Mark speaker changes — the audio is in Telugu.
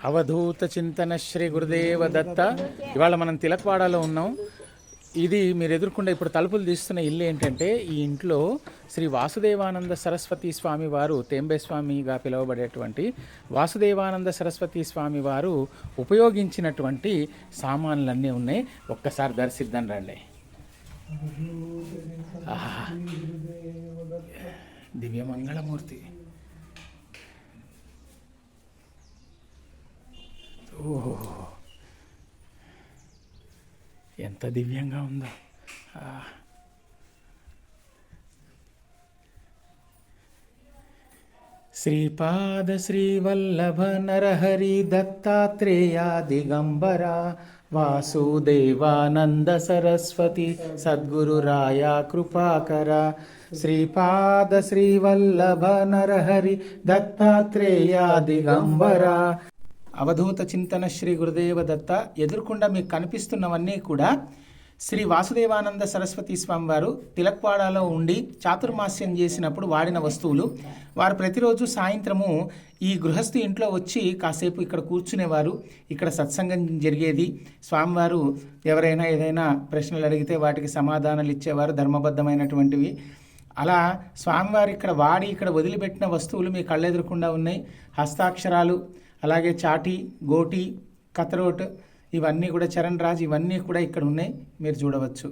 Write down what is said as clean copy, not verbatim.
Speaker 1: అవధూత చింతన శ్రీ గురుదేవ దత్త. ఇవాళ మనం తిలక్వాడలో ఉన్నాం. ఇది మీరు ఎదుర్కొంటే ఇప్పుడు తలుపులు తీస్తున్న ఇల్లు ఏంటంటే, ఈ ఇంట్లో శ్రీ వాసుదేవానంద సరస్వతి స్వామి వారు, తేంబే స్వామిగా పిలువబడేటువంటి వాసుదేవానంద సరస్వతి స్వామి వారు ఉపయోగించినటువంటి సామాన్లన్నీ ఉన్నాయి. ఒక్కసారి దర్శిద్దాం రండి. దివ్యమంగళమూర్తి. ఓహో, ఎంత దివ్యంగా ఉందో. శ్రీపాద శ్రీవల్లభ నరహరి దత్తాత్రేయ దిగంబర వాసుదేవానంద సరస్వతి సద్గురు రాయ కృపాకర. శ్రీపాద శ్రీవల్లభ నరహరి దత్తాత్రేయ దిగంబర. అవధూత చింతన శ్రీ గురుదేవ దత్త. ఎదుర్కొండ మీకు కనిపిస్తున్నవన్నీ కూడా శ్రీ వాసుదేవానంద సరస్వతి స్వామి వారు తిలక్వాడలో ఉండి చాతుర్మాస్యం చేసినప్పుడు వాడిన వస్తువులు. వారు ప్రతిరోజు సాయంత్రము ఈ గృహస్థి ఇంట్లో వచ్చి కాసేపు ఇక్కడ కూర్చునేవారు. ఇక్కడ సత్సంగం జరిగేది. స్వామివారు ఎవరైనా ఏదైనా ప్రశ్నలు అడిగితే వాటికి సమాధానాలు ఇచ్చేవారు, ధర్మబద్ధమైనటువంటివి. అలా స్వామివారు ఇక్కడ వాడి ఇక్కడ వదిలిపెట్టిన వస్తువులు మీ కళ్ళెదురకుండా ఉన్నాయి. హస్తాక్షరాలు, అలాగే చాటి, గోటి, కతరోట్, ఇవన్నీ కూడా చరణ్ రాజ్, ఇవన్నీ కూడా ఇక్కడ ఉన్నాయి, మీరు చూడవచ్చు.